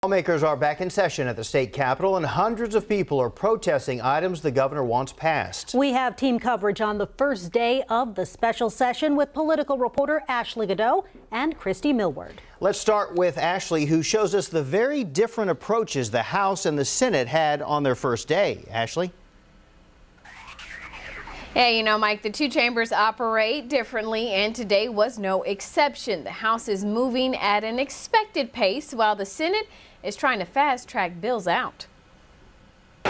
Lawmakers are back in session at the state capitol, and hundreds of people are protesting items the governor wants passed. We have team coverage on the first day of the special session with political reporter Ashley Godot and Christy Millward. Let's start with Ashley, who shows us the very different approaches the House and the Senate had on their first day. Ashley? Yeah, you know, Mike, the two chambers operate differently, and today was no exception. The House is moving at an expected pace, while the Senate is trying to fast-track bills out. The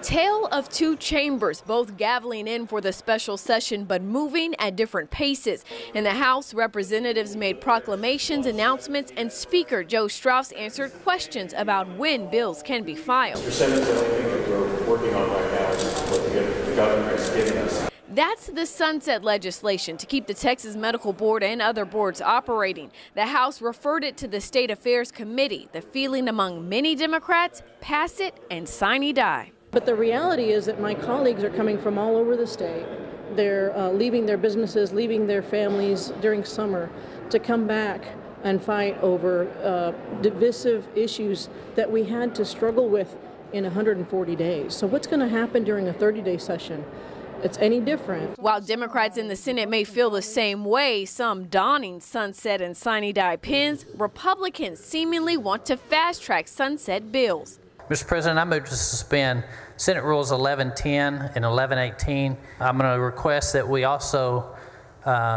tale of two chambers, both gaveling in for the special session, but moving at different paces. In the House, representatives made proclamations, announcements, and Speaker Joe Strauss answered questions about when bills can be filed. Mr. Simmons, the only thing that we're working on right now is what the governor has given us. That's the sunset legislation to keep the Texas Medical Board and other boards operating. The House referred it to the State Affairs Committee. The feeling among many Democrats, pass it and sine die. But the reality is that my colleagues are coming from all over the state. They're leaving their businesses, leaving their families during summer to come back and fight over divisive issues that we had to struggle with in 140 days. So what's going to happen during a 30-day session? It's any different. While Democrats in the Senate may feel the same way, some donning sunset and sine die pins, Republicans seemingly want to fast-track sunset bills. Mr. President, I move to suspend Senate Rules 1110 and 1118. I'm going to request that we also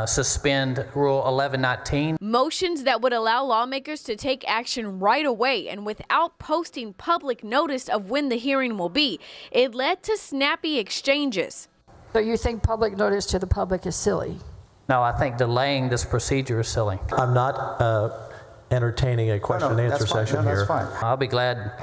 suspend Rule 1119. Motions that would allow lawmakers to take action right away and without posting public notice of when the hearing will be. It led to snappy exchanges. So you think public notice to the public is silly? No, I think delaying this procedure is silly. I'm not entertaining a question and answer session here. That's fine. I'll be glad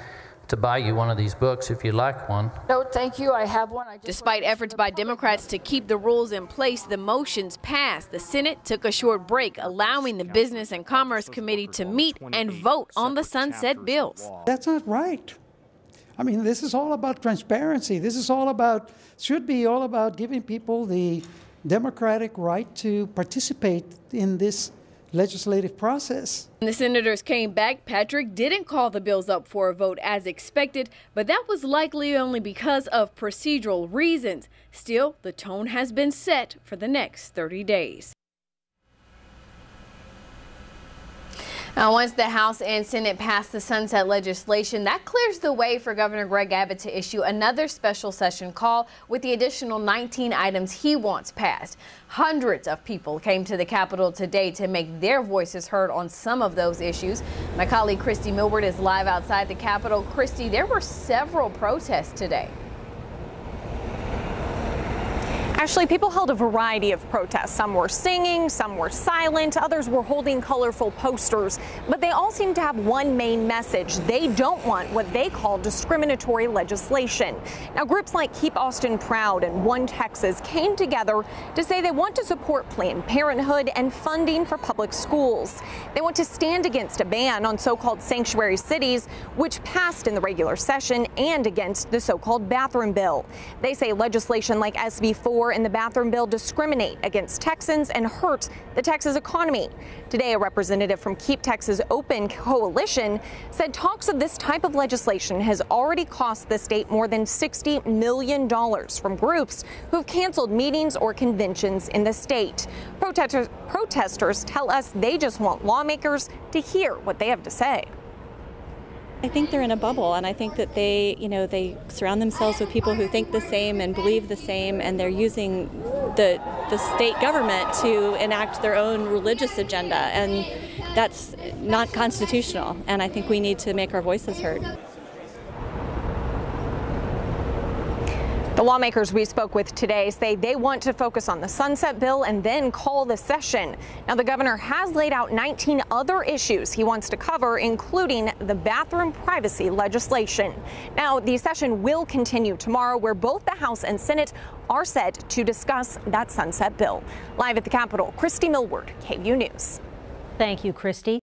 to buy you one of these books if you'd like one. No, thank you. I have one. Despite efforts by Democrats to keep the rules in place, the motions passed. The Senate took a short break, allowing the Business and Commerce Committee to meet and vote on the sunset bills. That's not right. I mean, this is all about transparency. This is all about, should be all about giving people the democratic right to participate in this legislative process. When the senators came back, Patrick didn't call the bills up for a vote as expected, but that was likely only because of procedural reasons. Still, the tone has been set for the next 30 days. Now, once the House and Senate pass the sunset legislation, that clears the way for Governor Greg Abbott to issue another special session call with the additional 19 items he wants passed. Hundreds of people came to the Capitol today to make their voices heard on some of those issues. My colleague Christy Millward is live outside the Capitol. Christy, there were several protests today. Ashley, people held a variety of protests. Some were singing, some were silent, others were holding colorful posters, but they all seem to have one main message. They don't want what they call discriminatory legislation. Now, groups like Keep Austin Proud and One Texas came together to say they want to support Planned Parenthood and funding for public schools. They want to stand against a ban on so-called sanctuary cities, which passed in the regular session, and against the so-called bathroom bill. They say legislation like SB 4 and the bathroom bill discriminate against Texans and hurt the Texas economy. Today, a representative from Keep Texas Open Coalition said talks of this type of legislation has already cost the state more than $60 million from groups who've canceled meetings or conventions in the state. Protesters tell us they just want lawmakers to hear what they have to say. I think they're in a bubble, and I think that they surround themselves with people who think the same and believe the same, and they're using the state government to enact their own religious agenda, and that's not constitutional, and I think we need to make our voices heard. The lawmakers we spoke with today say they want to focus on the sunset bill and then call the session. Now, the governor has laid out 19 other issues he wants to cover, including the bathroom privacy legislation. Now, the session will continue tomorrow, where both the House and Senate are set to discuss that sunset bill. Live at the Capitol, Christy Millward, KVUE News. Thank you, Christy.